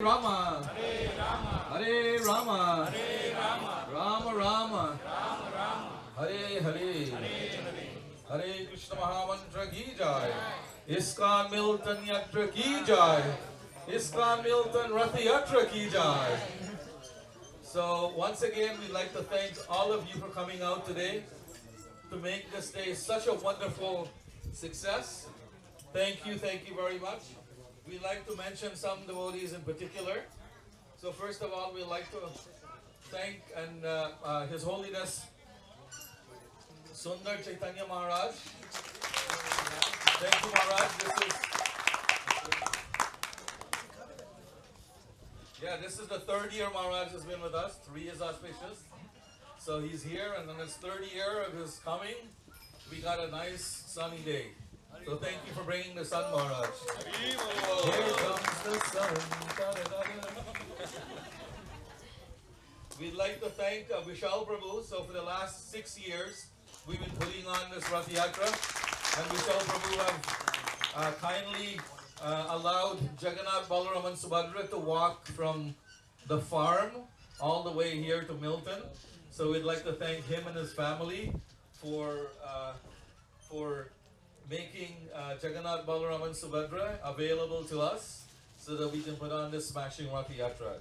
Rama, Hare Rama, Hare Rama, Hare Rama, Rama Rama, Rama Rama, Hare Hare, Hare Hare. Hare Krishna Mahamantra ki jai, Iskcon Milton Yatra ki jai, Iskcon Milton Ratha-Yatra ki jai. So once again, we'd like to thank all of you for coming out today to make this day such a wonderful success. Thank you very much. We'd like to mention some devotees in particular. So first of all, we'd like to thank His Holiness Sundar Chaitanya Maharaj. Thank you, Maharaj. This is the third year Maharaj has been with us. 3 is auspicious. So he's here, and on his third year of his coming, we got a nice sunny day. So thank you for bringing the sun, Maharaj. Here comes the sun. We'd like to thank Vishal Prabhu. So for the last 6 years, we've been putting on this Rath Yatra, and Vishal Prabhu have kindly allowed Jagannath, Balaram and Subhadra to walk from the farm all the way here to Milton. So we'd like to thank him and his family for making Jagannath, Balaram and Subhadra available to us so that we can put on this smashing Rath Yatra.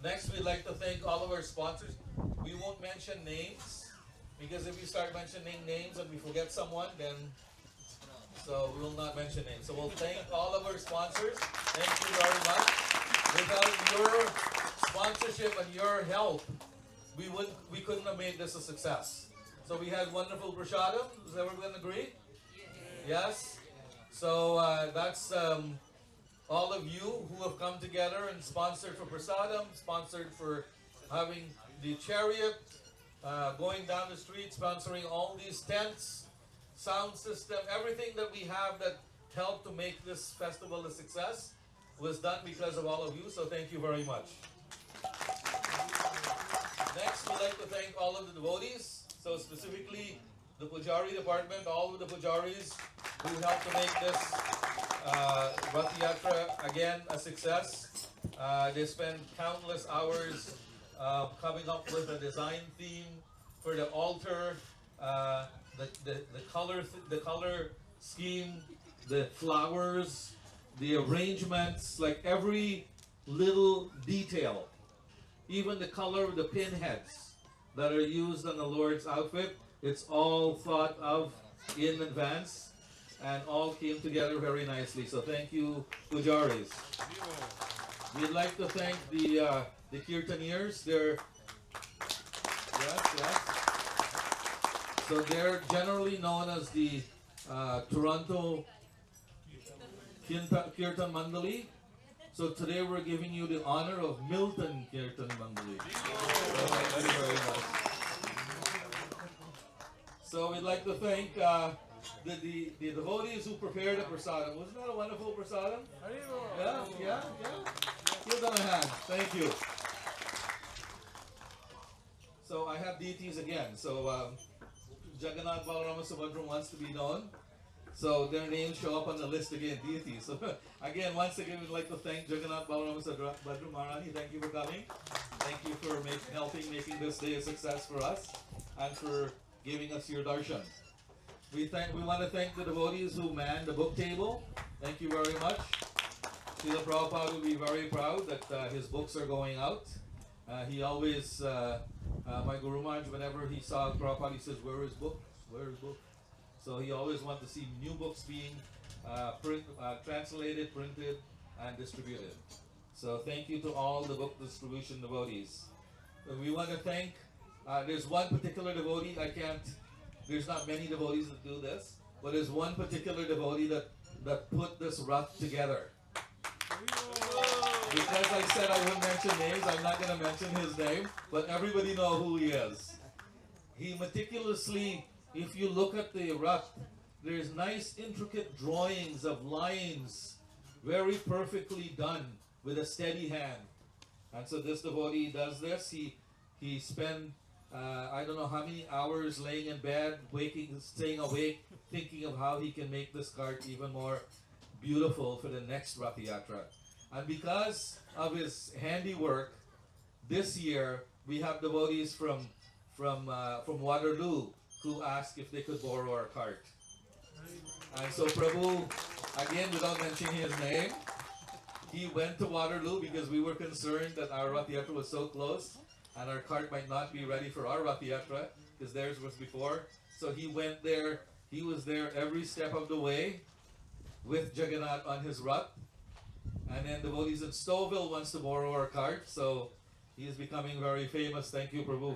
Next, we'd like to thank all of our sponsors. We won't mention names, because if we start mentioning names and we forget someone, then so we will not mention names. So we'll thank all of our sponsors. Thank you very much. Without your sponsorship and your help, we couldn't have made this a success. So we had wonderful prasadam. Does everyone agree? Yes. So that's all of you who have come together and sponsored for prasadam, sponsored for having the chariot, going down the street, sponsoring all these tents, sound system, everything that we have that helped to make this festival a success was done because of all of you. So thank you very much. Next, we'd like to thank all of the devotees. So specifically, the Pujari department, all of the Pujaris who helped to make this Rath Yatra again a success. They spent countless hours coming up with a design theme for the altar, the color scheme, the flowers, the arrangements, like every little detail, even the color of the pinheads that are used on the Lord's outfit. It's all thought of in advance and all came together very nicely. So thank you, Pujaris. We'd like to thank the Kirtaniers. Yes. So they're generally known as the Toronto Kirtan Mandali. So today we're giving you the honor of Milton Kirtan Mandali. Thank you very much. So we'd like to thank the devotees who prepared the prasadam. Wasn't that a wonderful prasadam? Yeah. Give them a hand. Thank you. So I have deities again. So Jagannath, Balaram, Subhadra wants to be known. So their names show up on the list again, deities. So again, once again, we'd like to thank Jagannath, Balaram, Subhadra, Maharani. Thank you for coming. Thank you for helping making this day a success for us and for giving us your darshan. We want to thank the devotees who manned the book table. Thank you very much. Srila Prabhupada will be very proud that his books are going out. He always, my Guru Maharaj, whenever he saw Prabhupada, he says, "Where is book? Where is book?" So he always wants to see new books being translated, printed, and distributed. So thank you to all the book distribution devotees. We want to thank, there's one particular devotee, there's not many devotees that do this, but there's one particular devotee that put this Rath together. Because I said I wouldn't mention names, I'm not going to mention his name, but everybody know who he is. He meticulously, if you look at the Rath, there's nice intricate drawings of lines, very perfectly done with a steady hand. And so this devotee does this. He spent I don't know how many hours laying in bed, staying awake, thinking of how he can make this cart even more beautiful for the next Rath Yatra. And because of his handiwork, this year we have devotees from Waterloo who asked if they could borrow our cart. And so Prabhu, again without mentioning his name, he went to Waterloo because we were concerned that our Ratha-Yatra was so close and our cart might not be ready for our Ratha-Yatra because theirs was before. So he went there, he was there every step of the way with Jagannath on his Rath. And then devotees in Stouffville wants to borrow our cart, so he is becoming very famous. Thank you, Prabhu.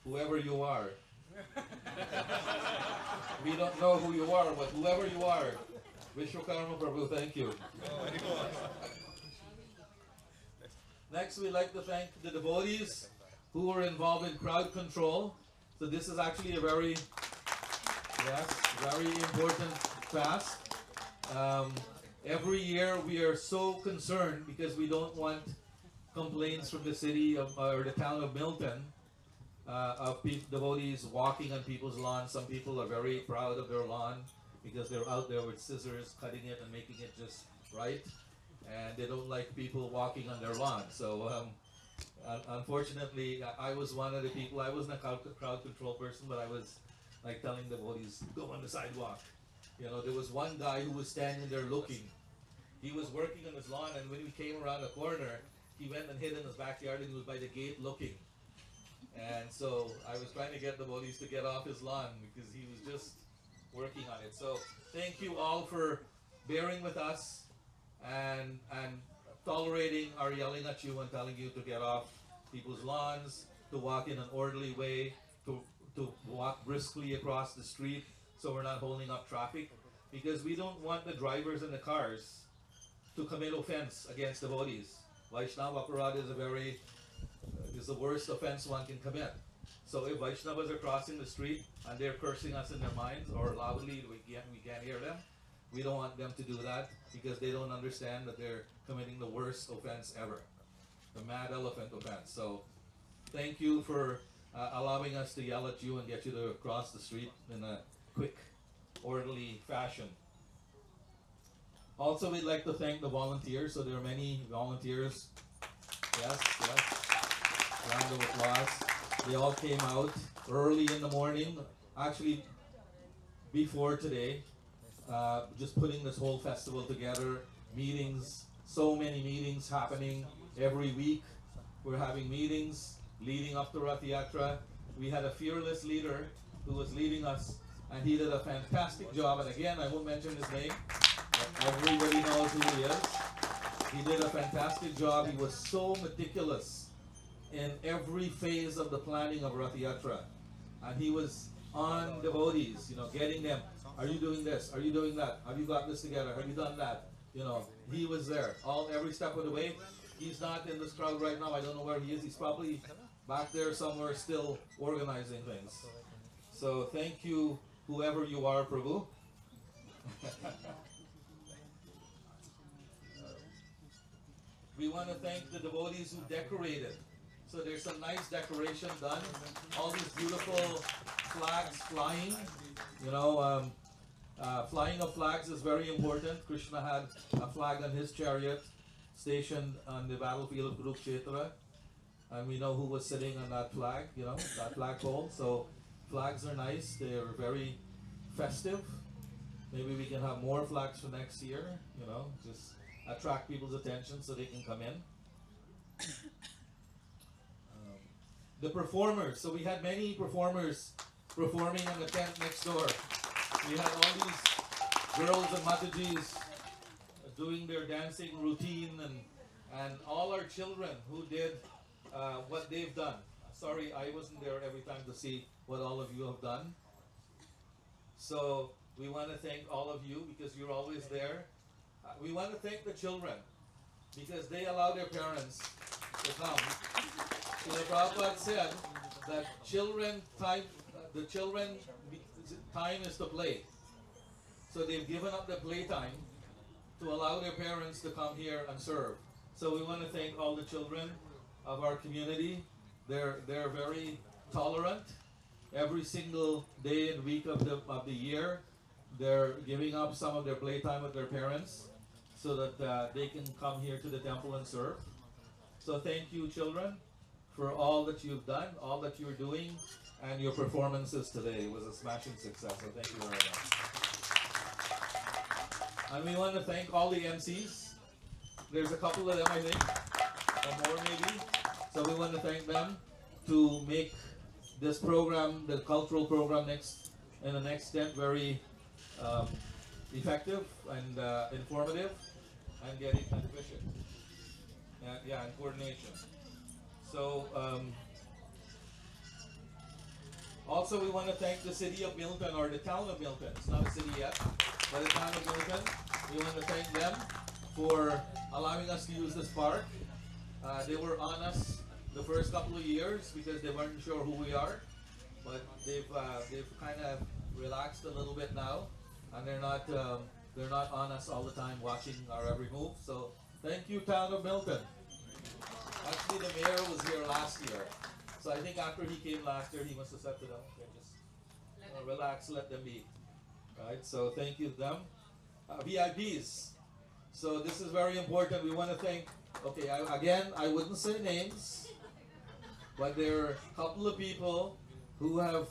Whoever you are. We don't know who you are, but whoever you are, Vishwakarma Prabhu, thank you. Next, we'd like to thank the devotees who were involved in crowd control. So this is actually a very important task. Every year we are so concerned because we don't want complaints from the city of, or the town of Milton of devotees walking on people's lawns. Some people are very proud of their lawn because they're out there with scissors cutting it and making it just right, and they don't like people walking on their lawn. So unfortunately, I was one of the people. I wasn't a crowd control person, but I was like telling devotees, go on the sidewalk. You know, there was one guy who was standing there looking. He was working on his lawn, and when we came around the corner, he went and hid in his backyard and he was by the gate looking. And so I was trying to get the devotees to get off his lawn because he was just working on it. So thank you all for bearing with us and tolerating our yelling at you and telling you to get off people's lawns, to walk in an orderly way, to walk briskly across the street so we're not holding up traffic, because we don't want the drivers in the cars to commit offense against devotees. Vaishnava Aparad is the worst offense one can commit. So if Vaishnavas are crossing the street and they're cursing us in their minds or loudly, we can't hear them, we don't want them to do that because they don't understand that they're committing the worst offense ever, the mad elephant offense. So thank you for allowing us to yell at you and get you to cross the street in a quick, orderly fashion. Also, we'd like to thank the volunteers. So there are many volunteers. Yes. Round of applause. They all came out early in the morning, actually before today, just putting this whole festival together. Meetings, so many meetings happening every week. We're having meetings leading up to Ratha-Yatra. We had a fearless leader who was leading us, and he did a fantastic job. And again, I won't mention his name, but everybody knows who he is. He did a fantastic job. He was so meticulous in every phase of the planning of Ratha-Yatra. And he was on devotees, getting them. Are you doing this? Are you doing that? Have you got this together? Have you done that? He was there every step of the way. He's not in this crowd right now. I don't know where he is. He's probably back there somewhere still organizing things. So thank you, whoever you are, Prabhu. We want to thank the devotees who decorated. So there's some nice decoration done. All these beautiful flags flying. Flying of flags is very important. Krishna had a flag on his chariot stationed on the battlefield of Kurukshetra. And we know who was sitting on that flag, that flagpole. So flags are nice. They're very festive. Maybe we can have more flags for next year, just attract people's attention so they can come in. The performers. So we had many performers performing on the tent next door. We had all these girls and Matajis doing their dancing routine and all our children who did what they've done. Sorry, I wasn't there every time to see what all of you have done. So we want to thank all of you because you're always there. We want to thank the children because they allow their parents to come. So the Prabhupada said that the children time is to play. So they've given up the playtime to allow their parents to come here and serve. So we want to thank all the children of our community. They're very tolerant. Every single day and week of the year, they're giving up some of their playtime with their parents so that they can come here to the temple and serve. So thank you, children, for all that you've done, all that you're doing, and your performances today. It was a smashing success, so thank you very much. And we want to thank all the MCs. There's a couple of them, I think, or more maybe. So we want to thank them to make this program, the cultural program in the next step, very effective and informative and getting efficient. And coordination. So also we want to thank the city of Milton, or the town of Milton. It's not a city yet, but the town of Milton. We want to thank them for allowing us to use this park. They were on us the first couple of years because they weren't sure who we are, but they've kind of relaxed a little bit now, and they're not on us all the time watching our every move. So thank you, town of Milton. Actually, the mayor was here last year, so I think after he came last year, he must have said to them, okay, just relax, let them be. Right. So thank you to them. VIPs. So this is very important. We want to thank. Okay, I wouldn't say names, but there are a couple of people who have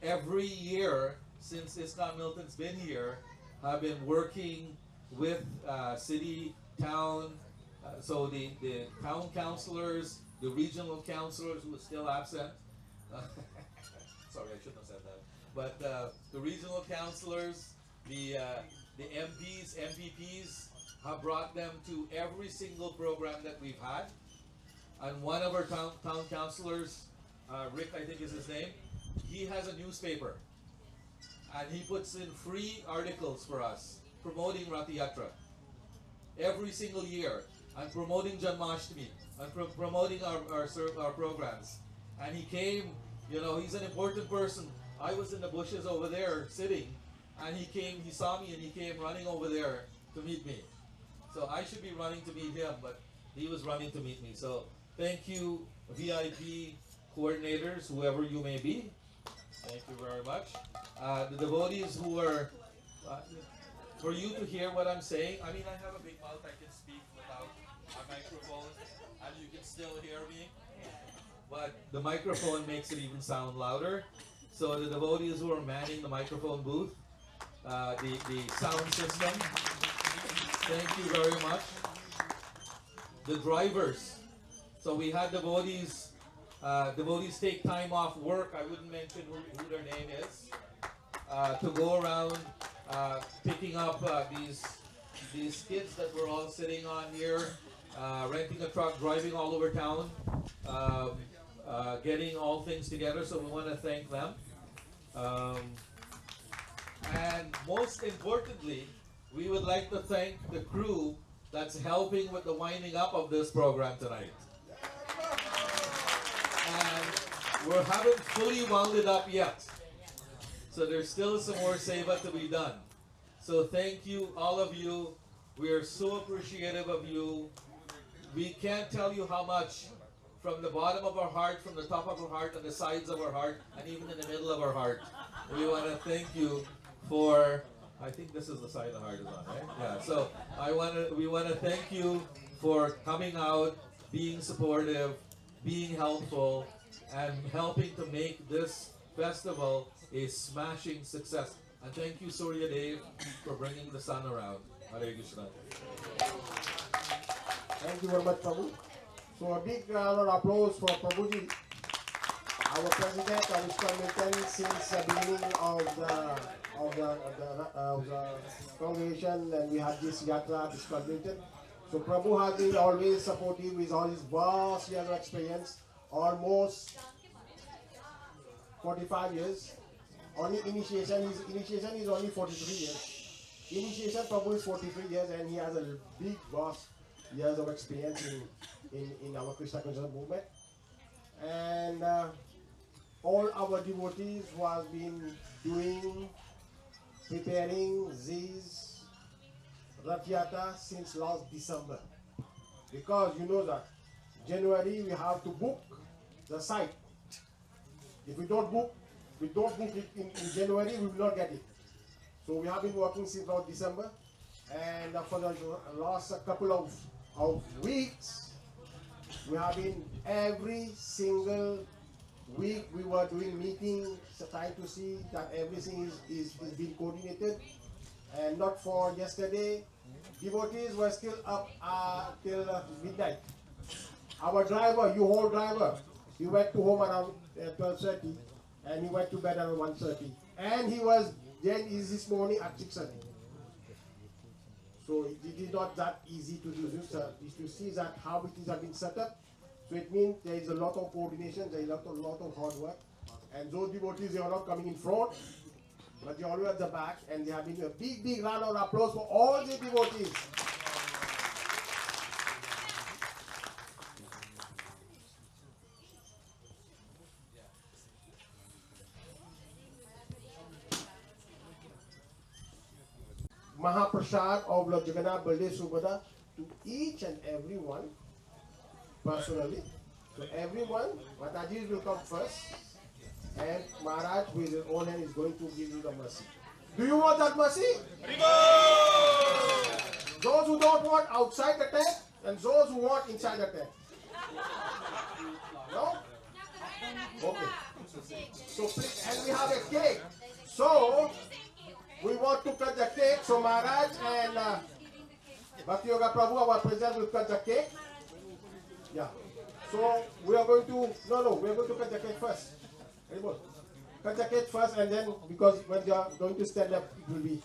every year since Iskcon Milton's been here have been working with city, town, so the town councilors, the regional councilors who are still absent. Sorry, I shouldn't have said that. But the regional councilors, the MPs, MPPs have brought them to every single program that we've had. And one of our town councilors, Rick, I think is his name, he has a newspaper. And he puts in free articles for us, promoting Ratha-Yatra. Every single year. And promoting Janmashtami. And promoting our programs. And he came, he's an important person. I was in the bushes over there, sitting. And he saw me and he came running over there to meet me. So I should be running to meet him, but he was running to meet me. So thank you, VIP coordinators, whoever you may be. Thank you very much. The devotees who are, for you to hear what I'm saying, I mean, I have a big mouth, I can speak without a microphone, and you can still hear me. But the microphone makes it even sound louder. So the devotees who are manning the microphone booth, the sound system, thank you very much. The drivers. So we had devotees take time off work, I wouldn't mention who their name is, to go around picking up these kids that we're all sitting on here, renting a truck, driving all over town, getting all things together. So we want to thank them. And most importantly, we would like to thank the crew that's helping with the winding up of this program tonight. And we haven't fully wound it up yet. So there's still some more seva to be done. So thank you, all of you. We are so appreciative of you. We can't tell you how much, from the bottom of our heart, from the top of our heart, and the sides of our heart, and even in the middle of our heart. We want to thank you for, I think this is the side the heart is on, right? Yeah, so we want to thank you for coming out, being supportive, being helpful, and helping to make this festival a smashing success. And thank you, Surya Dev, for bringing the sun around. Hare Krishna. Thank you very much, Prabhu. So a big round of applause for Prabhuji, our president of Iskcon Milton since the beginning of the congregation, and we had this yatra at Iskcon Milton. So Prabhu has been always supportive with all his vast years of experience, almost 45 years. Only initiation, his initiation is only 43 years. Initiation Prabhu is 43 years, and he has a big vast years of experience in our Krishna consciousness movement. And all our devotees who have been preparing this Rath-Yatra since last December. Because you know that January we have to book the site. If we don't book it in January, we will not get it. So we have been working since last December. And for the last couple of weeks, we have been every single week we were doing meetings, trying to see that everything is being coordinated. And not for yesterday, devotees were still up till midnight. Our driver, U-Haul driver, he went to home around 12:30 and he went to bed around 1:30. And he was then this morning at 6:30. So it is not that easy to do this. Is to see that how it is have been set up. So it means there is a lot of coordination, there is a lot of hard work. And those devotees, they are not coming in front, but they are always at the back. And they have been a big round of applause for all the devotees. Mahaprasad of Lord Jagannath Baldev Subhadra to each and every one personally. So everyone, Mataji will come first, and Maharaj with his own hand is going to give you the mercy. Do you want that mercy? Those who don't want outside the tent, and those who want inside the tent. No? Okay. So please, and we have a cake. So we want to cut the cake. So Maharaj and Bhakti Yoga Prabhu, our president, will cut the cake. Yeah. So we are going to, we are going to cut the cake first. Cut the cake first, and then, because when you are going to stand up, it will be